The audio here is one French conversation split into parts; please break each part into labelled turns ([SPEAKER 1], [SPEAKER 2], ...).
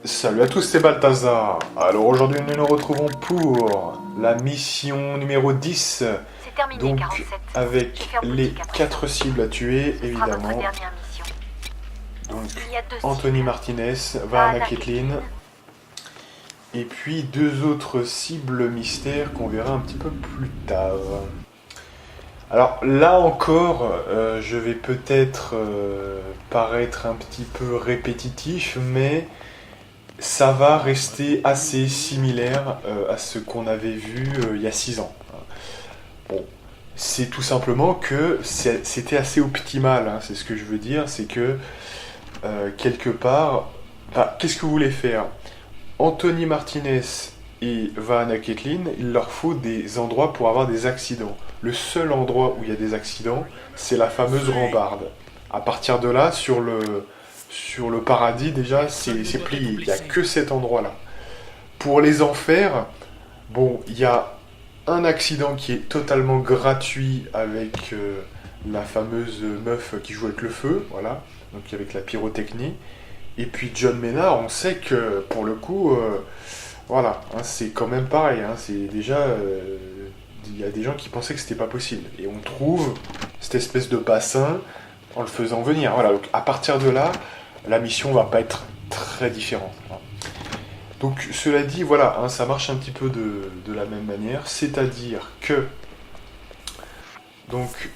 [SPEAKER 1] Salut à tous, c'est Balthazar. Alors aujourd'hui nous nous retrouvons pour la mission numéro 10.
[SPEAKER 2] C'est terminé,
[SPEAKER 1] Donc
[SPEAKER 2] 47. Je
[SPEAKER 1] avec
[SPEAKER 2] ferme
[SPEAKER 1] les
[SPEAKER 2] boutique après.
[SPEAKER 1] 4 cibles à tuer,
[SPEAKER 2] Ce sera votre
[SPEAKER 1] évidemment.
[SPEAKER 2] dernière mission.
[SPEAKER 1] Donc
[SPEAKER 2] Il y a deux
[SPEAKER 1] Anthony
[SPEAKER 2] cibles.
[SPEAKER 1] Martinez, Varana
[SPEAKER 2] Anna
[SPEAKER 1] Kathleen. Et puis 2 autres cibles mystères qu'on verra un petit peu plus tard. Alors là encore, je vais peut-être paraître un petit peu répétitif, mais ça va rester assez similaire à ce qu'on avait vu il y a 6 ans. Bon, c'est tout simplement que c'était assez optimal, hein, c'est ce que je veux dire, c'est que quelque part, bah, qu'est-ce que vous voulez faire? Anthony Martinez et Varana Kathleen, il leur faut des endroits pour avoir des accidents. Le seul endroit où il y a des accidents, c'est la fameuse rambarde. À partir de là, sur le paradis, déjà, c'est plié. Il n'y a que cet endroit-là. Pour les enfers, bon, il y a un accident qui est totalement gratuit avec la fameuse meuf qui joue avec le feu, voilà, donc avec la pyrotechnie. Et puis John Maynard, on sait que pour le coup, voilà, hein, c'est quand même pareil. Hein, c'est déjà, il y a des gens qui pensaient que c'était pas possible. Et on trouve cette espèce de bassin en le faisant venir. Voilà, donc à partir de là, la mission va pas être très différente. Hein. Donc cela dit, voilà, hein, ça marche un petit peu de la même manière, c'est-à-dire que donc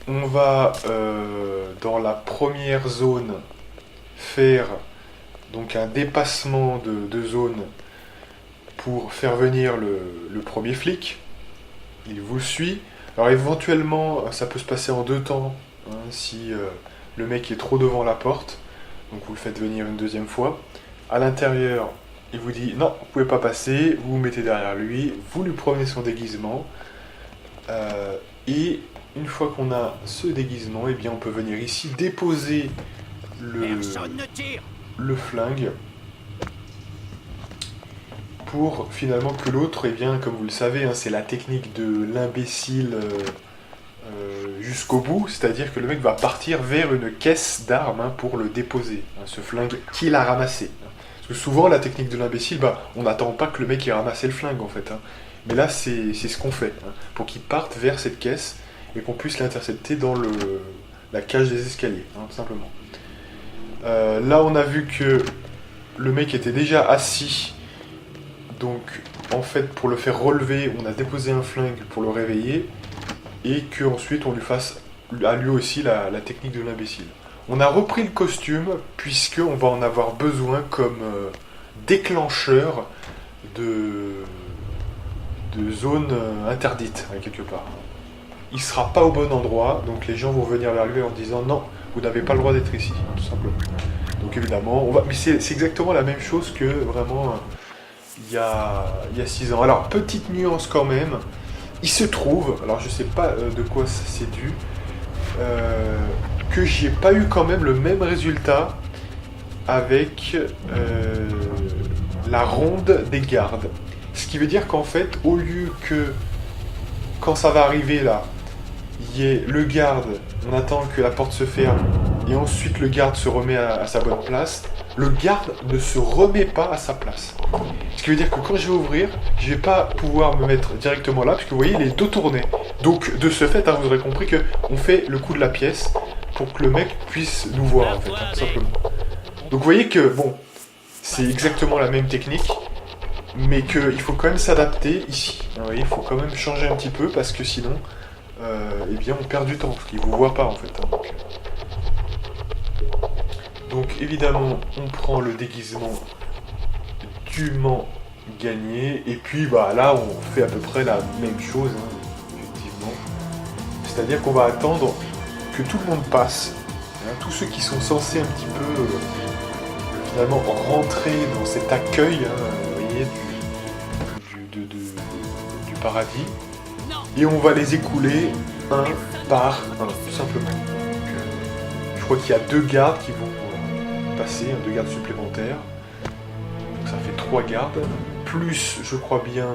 [SPEAKER 1] on va dans la première zone faire donc un dépassement de zone pour faire venir le premier flic. Il vous suit. Alors éventuellement, ça peut se passer en 2 temps, hein, si le mec est trop devant la porte. Donc vous le faites venir une deuxième fois. À l'intérieur, il vous dit non, vous pouvez pas passer, vous vous mettez derrière lui, vous lui prenez son déguisement. Et une fois qu'on a ce déguisement, eh bien on peut venir ici déposer le flingue pour finalement que l'autre, eh bien, comme vous le savez, hein, c'est la technique de l'imbécile jusqu'au bout, c'est-à-dire que le mec va partir vers une caisse d'armes, hein, pour le déposer, hein, ce flingue qu'il a ramassé. Parce que souvent, la technique de l'imbécile, bah, on n'attend pas que le mec ait ramassé le flingue en fait. Hein. Mais là, c'est ce qu'on fait, hein, pour qu'il parte vers cette caisse et qu'on puisse l'intercepter dans la cage des escaliers, hein, tout simplement. Là, on a vu que le mec était déjà assis. Donc, en fait, pour le faire relever, on a déposé un flingue pour le réveiller. Et qu'ensuite, on lui fasse à lui aussi la technique de l'imbécile. On a repris le costume, puisqu'on va en avoir besoin comme déclencheur de zone interdite, hein, quelque part. Il sera pas au bon endroit, donc les gens vont venir vers lui en disant non, vous n'avez pas le droit d'être ici, tout simplement. Donc évidemment, mais c'est exactement la même chose que vraiment il y a 6 ans. Alors, petite nuance quand même, il se trouve, alors je sais pas de quoi c'est dû, que j'ai pas eu quand même le même résultat avec la ronde des gardes. Ce qui veut dire qu'en fait, au lieu que quand ça va arriver là, il y ait le garde, on attend que la porte se ferme, et ensuite le garde se remet à sa bonne place, le garde ne se remet pas à sa place. Ce qui veut dire que quand je vais ouvrir, je vais pas pouvoir me mettre directement là, puisque vous voyez, il est dos tourné. Donc de ce fait, hein, vous aurez compris qu'on fait le coup de la pièce pour que le mec puisse nous voir, en fait, hein, tout simplement. Donc vous voyez que, bon, c'est exactement la même technique, mais qu'il faut quand même s'adapter ici. Vous voyez, il faut quand même changer un petit peu, parce que sinon, eh bien, on perd du temps, parce qu'il vous voit pas, en fait. Hein, donc évidemment, on prend le déguisement dûment gagné, et puis bah là, on fait à peu près la même chose, hein, effectivement. C'est-à-dire qu'on va attendre que tout le monde passe, hein, tous ceux qui sont censés un petit peu, finalement, rentrer dans cet accueil, hein, vous voyez, du paradis, et on va les écouler un par un, tout simplement. Donc, je crois qu'il y a 2 gardes qui vont passer, 2 gardes supplémentaires. Donc ça fait 3 gardes, plus, je crois bien,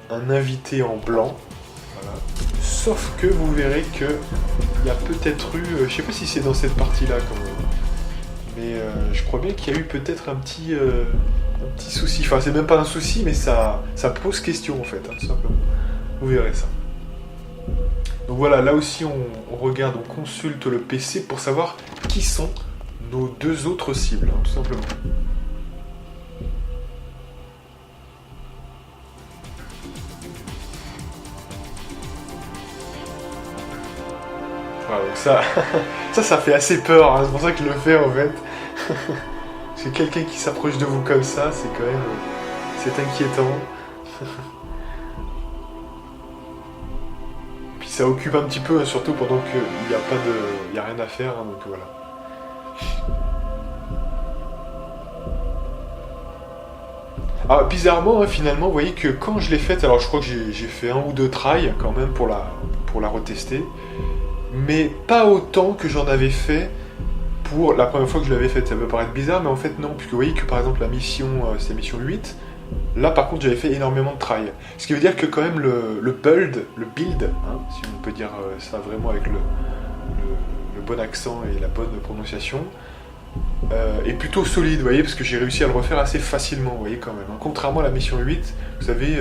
[SPEAKER 1] un invité en blanc. Voilà. Sauf que vous verrez que il y a peut-être eu, je sais pas si c'est dans cette partie-là quand même, Mais je crois bien qu'il y a eu peut-être un petit souci. Enfin, c'est même pas un souci, mais ça pose question en fait, hein, tout simplement. Vous verrez ça. Donc voilà, là aussi on regarde, on consulte le PC pour savoir qui sont nos deux autres cibles, hein, tout simplement. Voilà, donc ça fait assez peur, hein, c'est pour ça que je le fais en fait. Parce que quelqu'un qui s'approche de vous comme ça, c'est quand même... c'est inquiétant. Puis ça occupe un petit peu, hein, surtout pendant qu'il n'y a pas de... il n'y a rien à faire, hein, donc voilà. Alors bizarrement, hein, finalement, vous voyez que quand je l'ai faite, alors je crois que j'ai fait 1 ou 2 tries quand même pour la retester, mais pas autant que j'en avais fait pour la première fois que je l'avais faite. Ça peut paraître bizarre, mais en fait non, puisque vous voyez que par exemple la mission, c'est la mission 8, là par contre j'avais fait énormément de tries. Ce qui veut dire que quand même le build, hein, si on peut dire ça vraiment avec le bon accent et la bonne prononciation, est plutôt solide, vous voyez, parce que j'ai réussi à le refaire assez facilement, vous voyez quand même. Hein. Contrairement à la mission 8, vous savez,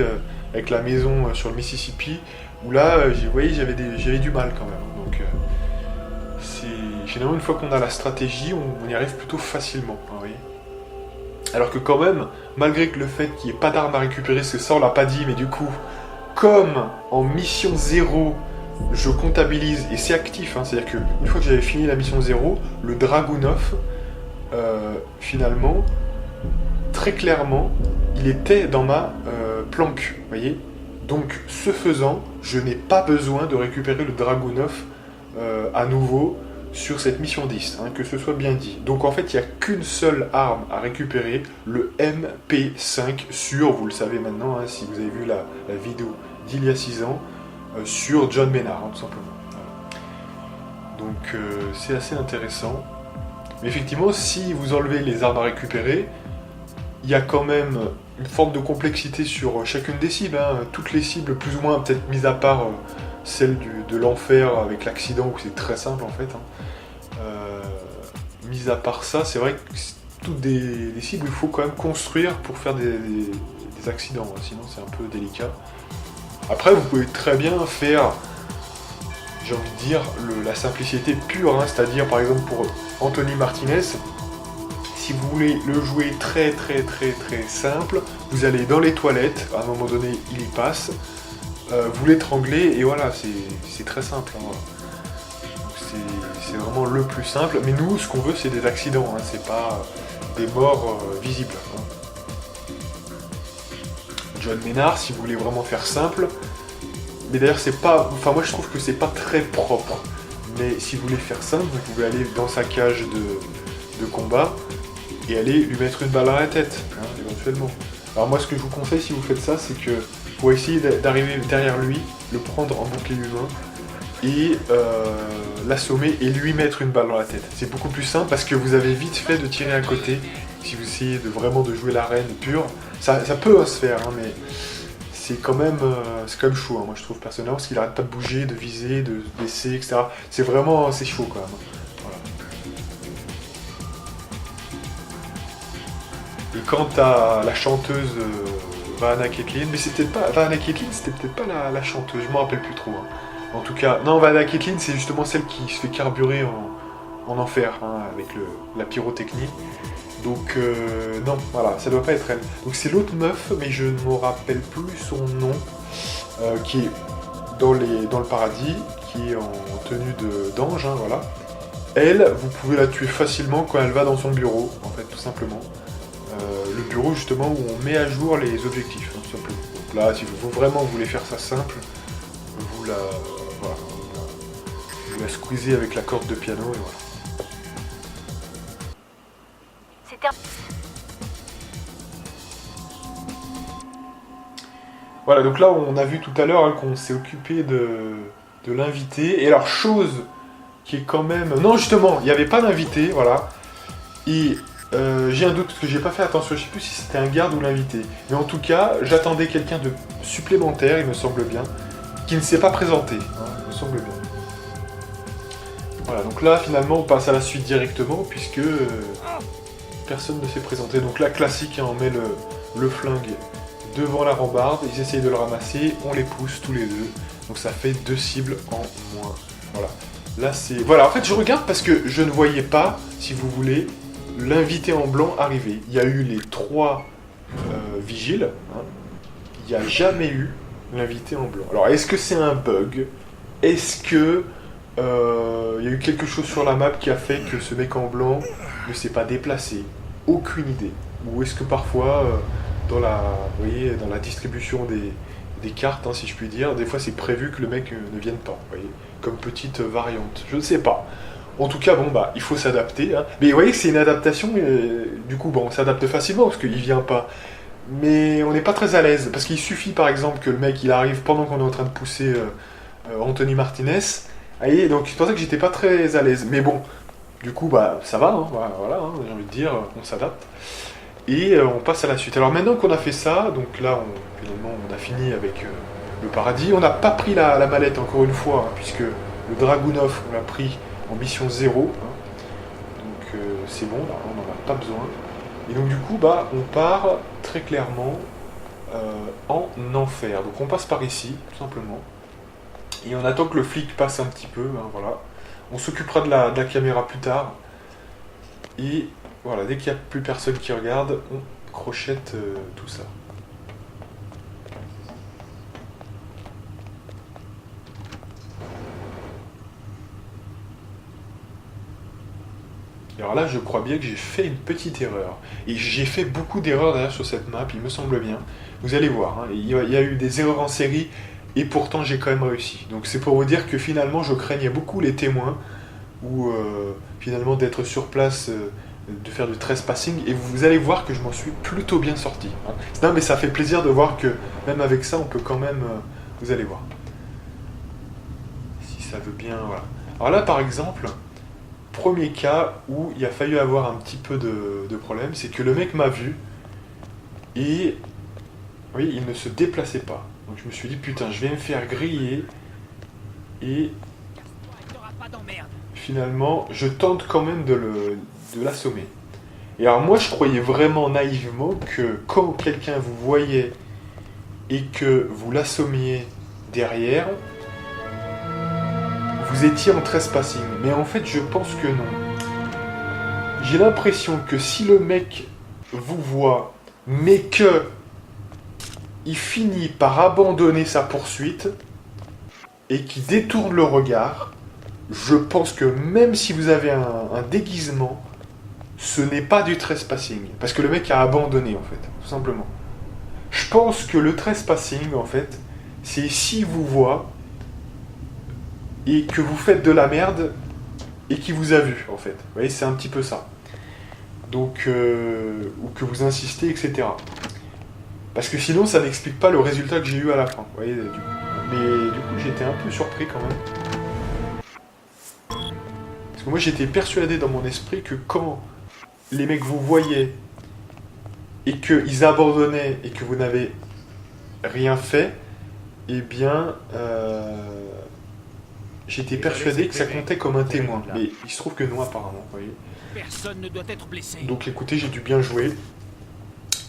[SPEAKER 1] avec la maison sur le Mississippi, où là, vous voyez, j'avais du mal quand même. Donc, finalement, une fois qu'on a la stratégie, on y arrive plutôt facilement, hein, vous voyez. Alors que quand même, malgré que le fait qu'il n'y ait pas d'armes à récupérer, parce que ça on l'a pas dit, mais du coup, comme en mission 0, je comptabilise, et c'est actif, hein, c'est-à-dire qu'une fois que j'avais fini la mission 0, le Dragunov, finalement, très clairement, il était dans ma planque, vous voyez. Donc, ce faisant, je n'ai pas besoin de récupérer le Dragunov à nouveau sur cette mission 10, hein, que ce soit bien dit. Donc en fait, il n'y a qu'une seule arme à récupérer, le MP5 sur, vous le savez maintenant, hein, si vous avez vu la vidéo d'il y a 6 ans, sur John Maynard, hein, tout simplement. Voilà. Donc c'est assez intéressant. Mais effectivement, si vous enlevez les armes à récupérer, il y a quand même une forme de complexité sur chacune des cibles. Hein. Toutes les cibles, plus ou moins, peut-être mis à part celle de l'enfer avec l'accident, où c'est très simple en fait. Hein. Mis à part ça, c'est vrai que c'est toutes des cibles où il faut quand même construire pour faire des accidents. Hein. Sinon, c'est un peu délicat. Après, vous pouvez très bien faire, j'ai envie de dire, la simplicité pure. Hein. C'est-à-dire, par exemple, pour Anthony Martinez, si vous voulez le jouer très simple, vous allez dans les toilettes, à un moment donné il y passe, vous l'étranglez et voilà, c'est très simple. Hein, voilà. C'est vraiment le plus simple, mais nous ce qu'on veut c'est des accidents, hein, c'est pas des morts visibles. Hein. John Maynard, si vous voulez vraiment faire simple, mais d'ailleurs c'est pas, enfin moi je trouve que c'est pas très propre, hein, mais si vous voulez faire simple, vous pouvez aller dans sa cage de combat, et aller lui mettre une balle à la tête, hein, éventuellement. Alors moi ce que je vous conseille si vous faites ça, c'est que faut essayer d'arriver derrière lui, le prendre en bouclier humain, et l'assommer et lui mettre une balle dans la tête. C'est beaucoup plus simple parce que vous avez vite fait de tirer à côté, si vous essayez de vraiment de jouer l'arène pure. Ça peut se faire, hein, mais c'est quand même chaud, hein, moi je trouve personnellement, parce qu'il arrête pas de bouger, de viser, de baisser, etc. C'est chaud quand même. Et quant à la chanteuse Vanna Ketlin, mais c'était pas Vanna Ketlin, c'était peut-être pas la chanteuse, je m'en rappelle plus trop. Hein. En tout cas, non, Vanna Ketlin, c'est justement celle qui se fait carburer en enfer, hein, avec la pyrotechnie. Donc non, voilà, ça doit pas être elle. Donc c'est l'autre meuf, mais je ne me rappelle plus son nom, qui est dans le paradis, qui est en tenue d'ange, hein, voilà. Elle, vous pouvez la tuer facilement quand elle va dans son bureau, en fait, tout simplement. Le bureau justement où on met à jour les objectifs, hein, tout simplement. Donc là, si vous vraiment voulez faire ça simple, vous la squeezez avec la corde de piano et voilà. Voilà, donc là on a vu tout à l'heure, hein, qu'on s'est occupé de l'invité. Et alors chose qui est quand même... Non justement, il n'y avait pas d'invité, voilà. Et j'ai un doute parce que j'ai pas fait attention, je sais plus si c'était un garde ou l'invité. Mais en tout cas, j'attendais quelqu'un de supplémentaire, il me semble bien, qui ne s'est pas présenté, hein, il me semble bien. Voilà, donc là finalement on passe à la suite directement puisque personne ne s'est présenté. Donc là classique, hein, on met le flingue devant la rambarde, ils essayent de le ramasser, on les pousse tous les deux. Donc ça fait 2 cibles en moins. Voilà. Là c'est... Voilà, en fait je regarde parce que je ne voyais pas, si vous voulez, l'invité en blanc arriver. Il y a eu les 3 vigiles, hein. Il n'y a jamais eu l'invité en blanc. Alors est-ce que c'est un bug? Est-ce que il y a eu quelque chose sur la map qui a fait que ce mec en blanc ne s'est pas déplacé? Aucune idée. Ou est-ce que parfois, dans la, vous voyez, dans la distribution des cartes, hein, si je puis dire, des fois c'est prévu que le mec ne vienne pas, vous voyez, comme petite variante. Je ne sais pas. En tout cas, bon, bah, il faut s'adapter, hein. Mais vous voyez que c'est une adaptation, du coup, bon, on s'adapte facilement parce qu'il vient pas. Mais on n'est pas très à l'aise, parce qu'il suffit par exemple que le mec il arrive pendant qu'on est en train de pousser Anthony Martinez. Vous voyez, donc c'est pour ça que j'étais pas très à l'aise. Mais bon, du coup, bah, ça va, hein, voilà, hein, j'ai envie de dire, on s'adapte. Et on passe à la suite. Alors maintenant qu'on a fait ça, donc là, finalement, on a fini avec le paradis. On n'a pas pris la mallette, encore une fois, hein, puisque le Dragunov, on l'a pris en mission 0. Hein. Donc c'est bon, là, on n'en a pas besoin. Et donc du coup, bah, on part très clairement en enfer. Donc on passe par ici, tout simplement. Et on attend que le flic passe un petit peu, hein, voilà. On s'occupera de la caméra plus tard. Et voilà, dès qu'il n'y a plus personne qui regarde, on crochette tout ça. Alors là, je crois bien que j'ai fait une petite erreur. Et j'ai fait beaucoup d'erreurs d'ailleurs sur cette map, il me semble bien. Vous allez voir, hein, il y a eu des erreurs en série, et pourtant j'ai quand même réussi. Donc c'est pour vous dire que finalement je craignais beaucoup les témoins, ou finalement d'être sur place, de faire du trespassing, et vous allez voir que je m'en suis plutôt bien sorti. Hein. Non mais ça fait plaisir de voir que même avec ça on peut quand même... vous allez voir. Si ça veut bien... Voilà. Alors là par exemple... Premier cas où il a fallu avoir un petit peu de problème, c'est que le mec m'a vu et oui, il ne se déplaçait pas. Donc je me suis dit putain, je vais me faire griller et finalement je tente quand même de l'assommer. Et alors moi je croyais vraiment naïvement que quand quelqu'un vous voyait et que vous l'assommiez derrière, vous étiez en trespassing, mais en fait je pense que non. J'ai l'impression que si le mec vous voit, mais que il finit par abandonner sa poursuite et qu'il détourne le regard, je pense que même si vous avez un déguisement, ce n'est pas du trespassing, parce que le mec a abandonné en fait, tout simplement. Je pense que le trespassing en fait, c'est si vous voit et que vous faites de la merde et qui vous a vu en fait. Vous voyez, c'est un petit peu ça. Donc, ou que vous insistez, etc. Parce que sinon, ça n'explique pas le résultat que j'ai eu à la fin. Vous voyez, mais du coup, j'étais un peu surpris quand même. Parce que moi, j'étais persuadé dans mon esprit que quand les mecs vous voyaient et qu'ils abandonnaient et que vous n'avez rien fait, eh bien... j'étais persuadé que ça comptait comme un témoin, mais il se trouve que non apparemment, vous voyez.
[SPEAKER 2] Personne ne doit être blessé.
[SPEAKER 1] Donc écoutez, j'ai dû bien jouer.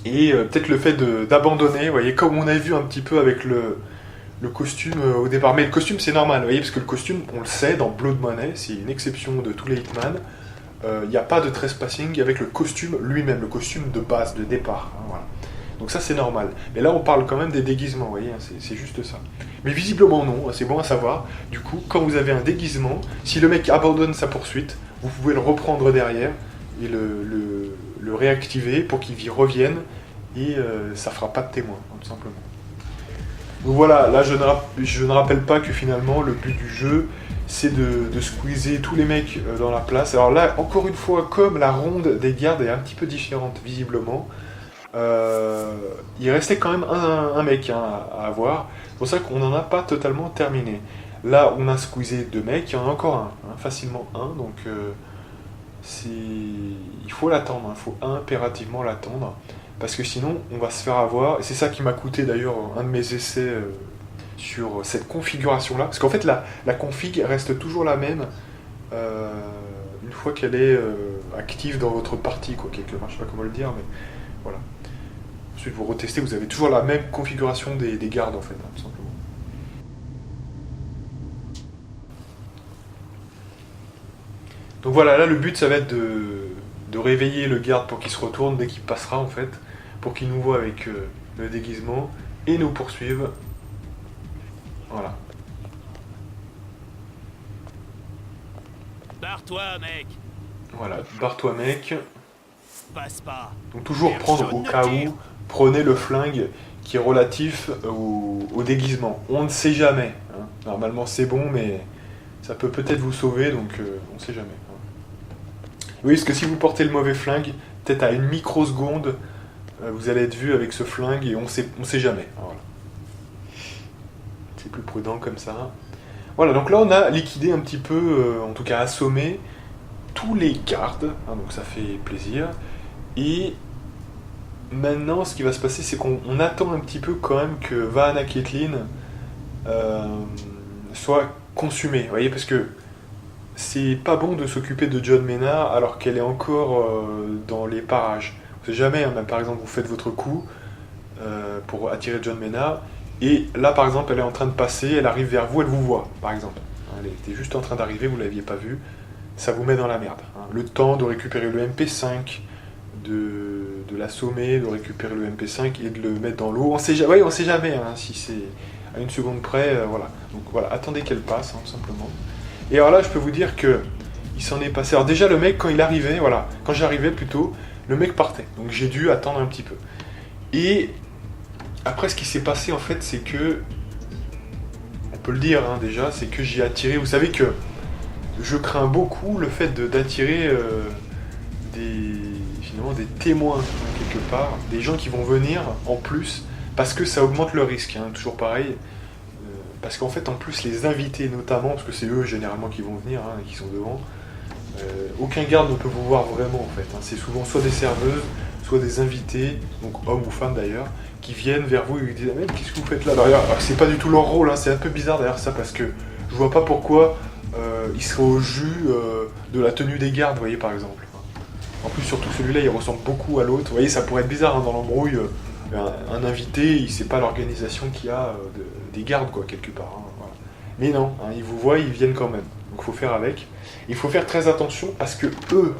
[SPEAKER 1] Et peut-être le fait d'abandonner, vous voyez, comme on a vu un petit peu avec le costume au départ. Mais le costume c'est normal, vous voyez, parce que le costume, on le sait, dans Blood Money, c'est une exception de tous les Hitman. Il n'y a pas de trespassing avec le costume lui-même, le costume de base, de départ. Hein, voilà. Donc ça c'est normal. Mais là on parle quand même des déguisements, vous voyez, hein, c'est juste ça. Mais visiblement non, c'est bon à savoir. Du coup, quand vous avez un déguisement, si le mec abandonne sa poursuite, vous pouvez le reprendre derrière et le réactiver pour qu'il revienne et ça fera pas de témoin, tout simplement. Donc voilà, là je ne rappelle pas que finalement le but du jeu c'est de squeezer tous les mecs dans la place. Alors là, encore une fois, comme la ronde des gardes est un petit peu différente visiblement, il restait quand même un mec hein, à avoir. C'est pour ça qu'on n'en a pas totalement terminé. Là, on a squeezé 2 mecs, il y en a encore un, hein, facilement un, donc il faut l'attendre, il faut impérativement l'attendre, parce que sinon on va se faire avoir, et c'est ça qui m'a coûté d'ailleurs un de mes essais sur cette configuration-là, parce qu'en fait la config reste toujours la même, une fois qu'elle est active dans votre partie, quoi, quelque part, je sais pas comment le dire, mais voilà. Ensuite, vous retestez, vous avez toujours la même configuration des gardes, en fait, hein, tout simplement. Donc voilà, là, le but, ça va être de réveiller le garde pour qu'il se retourne dès qu'il passera, en fait, pour qu'il nous voit avec le déguisement et nous poursuive. Voilà.
[SPEAKER 2] Barre-toi, mec.
[SPEAKER 1] Voilà, barre-toi, mec.
[SPEAKER 2] Passe pas.
[SPEAKER 1] Donc toujours prendre au cas où, prenez le flingue qui est relatif au déguisement. On ne sait jamais. Hein. Normalement c'est bon, mais ça peut peut-être vous sauver, donc on ne sait jamais. Hein. Oui, parce que si vous portez le mauvais flingue, peut-être à une microseconde, vous allez être vu avec ce flingue et on sait jamais. Voilà. C'est plus prudent comme ça. Voilà, donc là on a liquidé un petit peu, en tout cas assommé, tous les gardes, hein, donc ça fait plaisir. Et maintenant, ce qui va se passer, c'est qu'on attend un petit peu quand même que Vahana Kaitlyn soit consumée. Vous voyez, parce que c'est pas bon de s'occuper de John Mena alors qu'elle est encore dans les parages. Vous savez jamais, hein, même par exemple, vous faites votre coup pour attirer John Mena, et là par exemple, elle est en train de passer, elle arrive vers vous, elle vous voit, par exemple. Elle était juste en train d'arriver, vous l'aviez pas vue. Ça vous met dans la merde. Hein. Le temps de récupérer le MP5, de l'assommer, de récupérer le MP5 et de le mettre dans l'eau. On sait jamais hein, si c'est à une seconde près. Voilà. Donc voilà, attendez qu'elle passe, hein, tout simplement. Et alors là, je peux vous dire que il s'en est passé. Alors déjà, le mec, quand il arrivait, voilà, quand j'arrivais plutôt, le mec partait. Donc j'ai dû attendre un petit peu. Et après, ce qui s'est passé en fait, c'est que, on peut le dire hein, déjà, c'est que j'ai attiré. Vous savez que je crains beaucoup le fait d'attirer des témoins hein, quelque part, des gens qui vont venir en plus, parce que ça augmente le risque, hein, toujours pareil. Parce qu'en fait, en plus, les invités notamment, parce que c'est eux généralement qui vont venir, hein, qui sont devant, aucun garde ne peut vous voir vraiment en fait. Hein. C'est souvent soit des serveuses, soit des invités, donc hommes ou femmes d'ailleurs, qui viennent vers vous et vous disent ah, mais qu'est-ce que vous faites là derrière. Alors c'est pas du tout leur rôle, hein, c'est un peu bizarre d'ailleurs ça, parce que je vois pas pourquoi ils seraient au jus de la tenue des gardes, vous voyez par exemple. En plus, surtout celui-là, il ressemble beaucoup à l'autre. Vous voyez, ça pourrait être bizarre hein, dans l'embrouille. Un invité, il sait pas l'organisation qu'il y a des gardes, quoi, quelque part. Hein, voilà. Mais non, hein, ils vous voient, ils viennent quand même. Donc il faut faire avec. Il faut faire très attention parce que eux,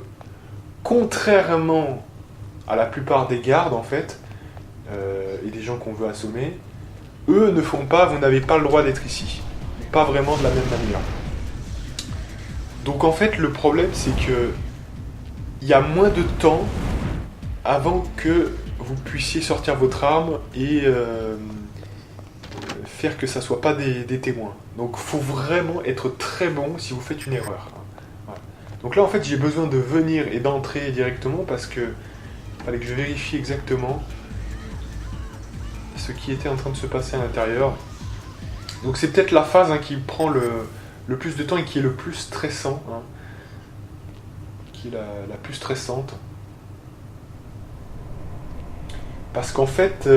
[SPEAKER 1] contrairement à la plupart des gardes, en fait, et des gens qu'on veut assommer, eux ne font pas, vous n'avez pas le droit d'être ici. Pas vraiment de la même manière. Donc en fait, le problème, c'est que il y a moins de temps avant que vous puissiez sortir votre arme et faire que ça soit pas des témoins. Donc il faut vraiment être très bon si vous faites une erreur. Voilà. Donc là en fait j'ai besoin de venir et d'entrer directement parce que il fallait que je vérifie exactement ce qui était en train de se passer à l'intérieur. Donc c'est peut-être la phase hein, qui prend le plus de temps et qui est le plus stressant. Hein. Qui est la plus stressante. Parce qu'en fait,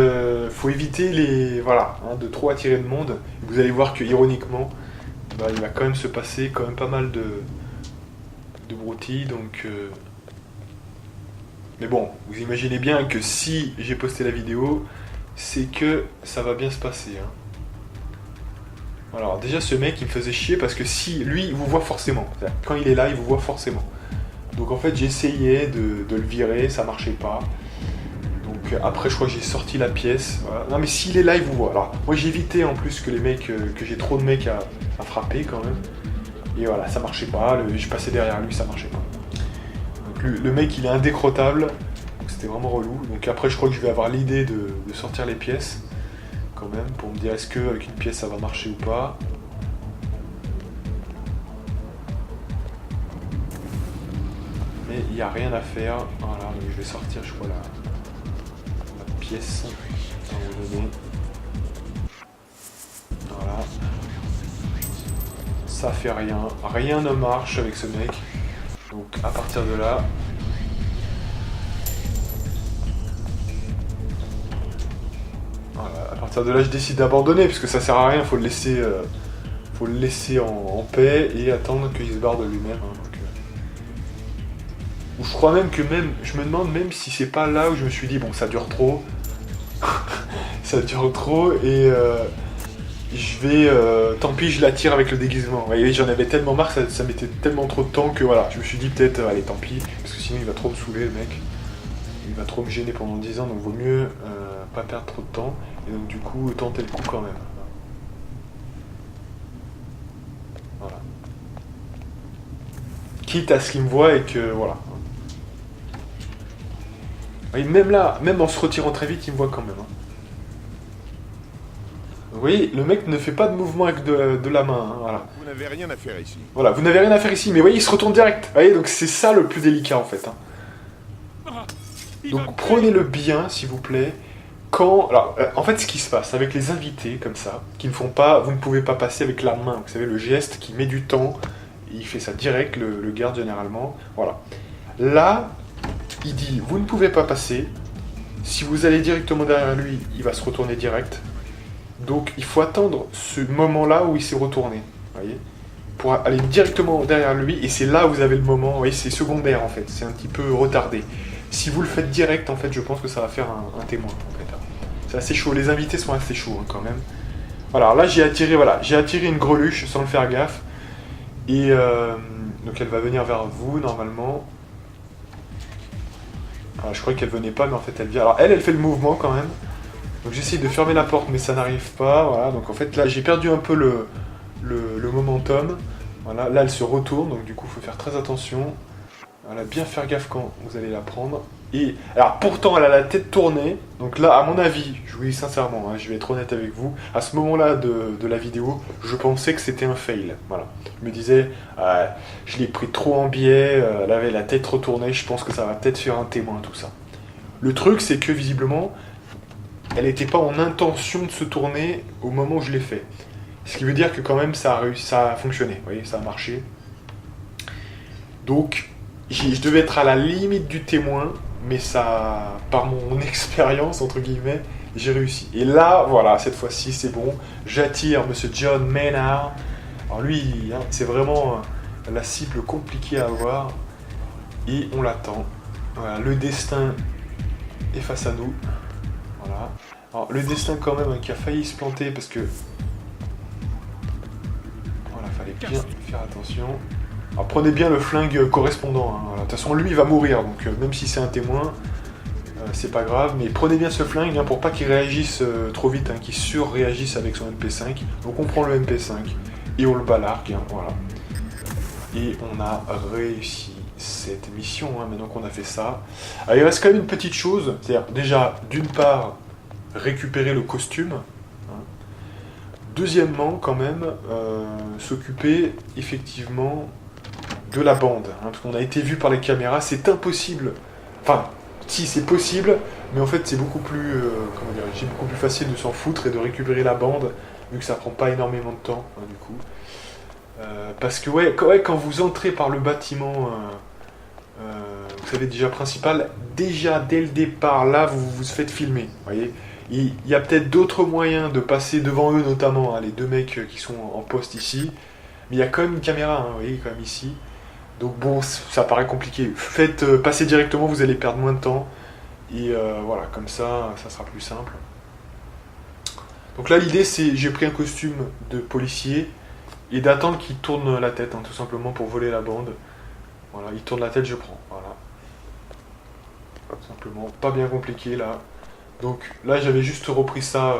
[SPEAKER 1] faut éviter voilà, hein, de trop attirer le monde. Vous allez voir que ironiquement, bah, il va quand même se passer quand même pas mal de broutilles. Donc, mais bon, vous imaginez bien que si j'ai posté la vidéo, c'est que ça va bien se passer. Hein. Alors déjà, ce mec, il me faisait chier parce que si lui, il vous voit forcément. Quand il est là, il vous voit forcément. Donc en fait j'essayais de le virer, ça marchait pas. Donc après je crois que j'ai sorti la pièce. Voilà. Non mais s'il est là il vous voit. Alors moi j'évitais en plus que les mecs, que j'ai trop de mecs à frapper quand même. Et voilà, ça marchait pas, je passais derrière lui, ça marchait pas. Donc le mec il est indécrottable, donc c'était vraiment relou. Donc après je crois que je vais avoir l'idée de sortir les pièces quand même, pour me dire est-ce qu'avec une pièce ça va marcher ou pas. Mais il n'y a rien à faire. Voilà, donc je vais sortir, je crois, la pièce. Voilà. Ça fait rien. Rien ne marche avec ce mec. Donc à partir de là... Voilà, à partir de là, je décide d'abandonner, parce que ça sert à rien, il faut le laisser faut le laisser en paix et attendre qu'il se barre de lui-même. Hein, ou je crois même que je me demande même si c'est pas là où je me suis dit bon ça dure trop, ça dure trop et je vais, tant pis je l'attire avec le déguisement. Vous voyez, j'en avais tellement marre, ça mettait tellement trop de temps que voilà, je me suis dit peut-être allez tant pis, parce que sinon il va trop me saouler le mec, il va trop me gêner pendant 10 ans, donc vaut mieux pas perdre trop de temps et donc du coup tenter le coup quand même. Voilà. Quitte à ce qu'il me voit et que voilà. Oui, même là, même en se retirant très vite, il me voit quand même. Hein. Vous voyez, le mec ne fait pas de mouvement avec de la main. Hein, voilà.
[SPEAKER 3] Vous n'avez rien à faire ici.
[SPEAKER 1] Voilà, vous n'avez rien à faire ici, mais vous voyez, il se retourne direct. Vous voyez, donc c'est ça le plus délicat en fait. Hein. Donc prenez-le bien, s'il vous plaît. Quand, alors, en fait, ce qui se passe avec les invités comme ça, qui ne font pas, vous ne pouvez pas passer avec la main. Vous savez, le geste qui met du temps, il fait ça direct, le garde généralement. Voilà. Là, il dit, vous ne pouvez pas passer. Si vous allez directement derrière lui, il va se retourner direct. Donc, il faut attendre ce moment-là où il s'est retourné. Voyez, pour aller directement derrière lui, et c'est là où vous avez le moment. Vous voyez, c'est secondaire en fait. C'est un petit peu retardé. Si vous le faites direct, en fait, je pense que ça va faire un témoin. En fait. C'est assez chaud. Les invités sont assez chauds hein, quand même. Voilà, alors là j'ai attiré une greluche sans le faire gaffe. Et donc elle va venir vers vous normalement. Alors, je croyais qu'elle venait pas, mais en fait elle vient. Alors elle fait le mouvement quand même. Donc j'essaye de fermer la porte, mais ça n'arrive pas. Voilà, donc en fait là j'ai perdu un peu le momentum. Voilà, là elle se retourne, donc du coup il faut faire très attention. Voilà, bien faire gaffe quand vous allez la prendre. Et alors pourtant elle a la tête tournée, donc là à mon avis, je vous dis sincèrement, hein, je vais être honnête avec vous, à ce moment-là de la vidéo, je pensais que c'était un fail. Voilà, je me disais, je l'ai pris trop en biais, elle avait la tête retournée, je pense que ça va peut-être faire un témoin tout ça. Le truc c'est que visiblement, elle n'était pas en intention de se tourner au moment où je l'ai fait. Ce qui veut dire que quand même ça a réussi, ça a fonctionné, vous voyez, ça a marché. Donc je devais être à la limite du témoin, mais ça, par mon expérience, entre guillemets, j'ai réussi. Et là, voilà, cette fois-ci, c'est bon. J'attire Monsieur John Maynard. Alors lui, hein, c'est vraiment la cible compliquée à avoir. Et on l'attend. Voilà, le destin est face à nous. Voilà. Alors le destin quand même hein, qui a failli se planter parce que... Voilà, fallait bien faire attention. Alors prenez bien le flingue correspondant, hein, voilà. De toute façon lui il va mourir, donc même si c'est un témoin, c'est pas grave, mais prenez bien ce flingue hein, pour pas qu'il réagisse trop vite, hein, qu'il surréagisse avec son MP5. Donc on prend le MP5 et on le balarque, hein, voilà. Et on a réussi cette mission, hein, maintenant qu'on a fait ça. Alors il reste quand même une petite chose, c'est-à-dire déjà d'une part récupérer le costume, hein. Deuxièmement quand même s'occuper effectivement de la bande, hein, parce qu'on a été vu par les caméras, c'est impossible. Enfin, si c'est possible, mais en fait c'est beaucoup plus, c'est beaucoup plus facile de s'en foutre et de récupérer la bande, vu que ça prend pas énormément de temps, hein, du coup. Parce que ouais, quand vous entrez par le bâtiment, vous savez déjà principal, déjà dès le départ, là vous vous faites filmer, voyez. Il y a peut-être d'autres moyens de passer devant eux, notamment hein, les deux mecs qui sont en poste ici, mais il y a quand même une caméra, hein, vous voyez, quand même ici. Donc bon, ça paraît compliqué. Faites passer directement, vous allez perdre moins de temps. Et voilà, comme ça, ça sera plus simple. Donc là, l'idée, c'est j'ai pris un costume de policier et d'attendre qu'il tourne la tête, hein, tout simplement pour voler la bande. Voilà, il tourne la tête, je prends. Voilà. Tout simplement, pas bien compliqué là. Donc là, j'avais juste repris ça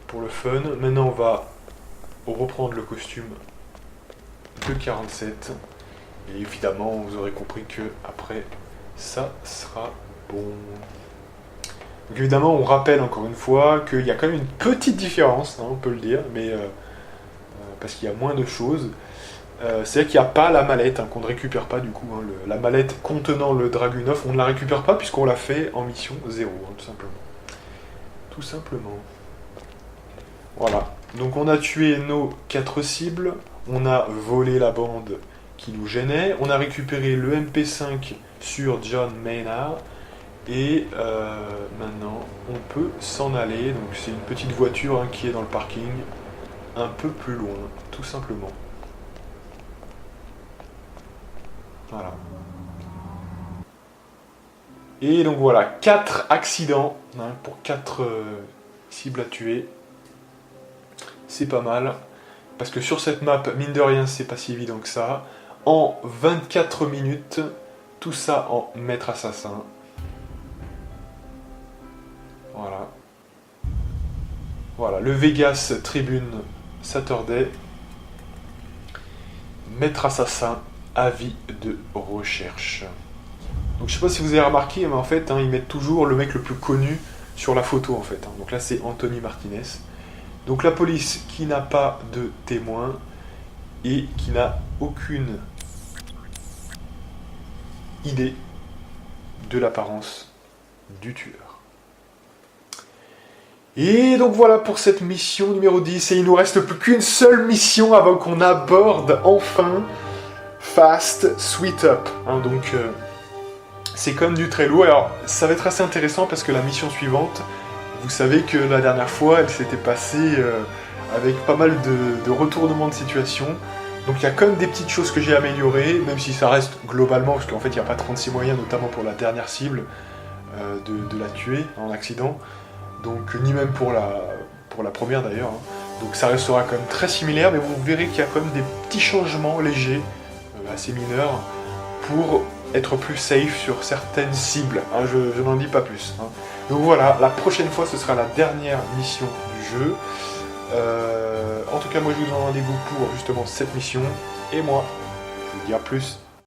[SPEAKER 1] pour le fun. Maintenant, on va reprendre le costume de 47. Et évidemment, vous aurez compris que après, ça sera bon. Donc évidemment, on rappelle encore une fois qu'il y a quand même une petite différence, hein, on peut le dire, mais parce qu'il y a moins de choses. C'est-à-dire qu'il n'y a pas la mallette, hein, qu'on ne récupère pas du coup. Hein, la mallette contenant le Dragunov, on ne la récupère pas puisqu'on l'a fait en mission 0, hein, tout simplement. Tout simplement. Voilà. Donc on a tué nos 4 cibles, on a volé la bande qui nous gênait. On a récupéré le MP5 sur John Maynard et maintenant on peut s'en aller. Donc c'est une petite voiture hein, qui est dans le parking un peu plus loin, tout simplement. Voilà. Et donc voilà, 4 accidents hein, pour 4 cibles à tuer. C'est pas mal. Parce que sur cette map, mine de rien, c'est pas si évident que ça. En 24 minutes, tout ça en maître assassin. Voilà. Voilà, le Vegas Tribune Saturday. Maître assassin, avis de recherche. Donc je sais pas si vous avez remarqué, mais en fait, hein, ils mettent toujours le mec le plus connu sur la photo en fait. Hein. Donc là, c'est Anthony Martinez. Donc la police qui n'a pas de témoin et qui n'a aucune idée de l'apparence du tueur. Et donc voilà pour cette mission numéro 10. Et il nous reste plus qu'une seule mission avant qu'on aborde enfin Fast Sweet Up. Hein, donc c'est quand même du très lourd. Alors ça va être assez intéressant parce que la mission suivante, vous savez que la dernière fois, elle s'était passée avec pas mal de retournements de situation. Donc il y a quand même des petites choses que j'ai améliorées, même si ça reste globalement, parce qu'en fait il n'y a pas 36 moyens, notamment pour la dernière cible, de la tuer en accident. Donc ni même pour la première d'ailleurs. Hein. Donc ça restera quand même très similaire, mais vous verrez qu'il y a quand même des petits changements légers, assez mineurs, pour être plus safe sur certaines cibles. Hein, je n'en dis pas plus. Hein. Donc voilà, la prochaine fois ce sera la dernière mission du jeu. En tout cas moi je vous donne rendez-vous pour justement cette mission. Et moi, je vous dis à plus.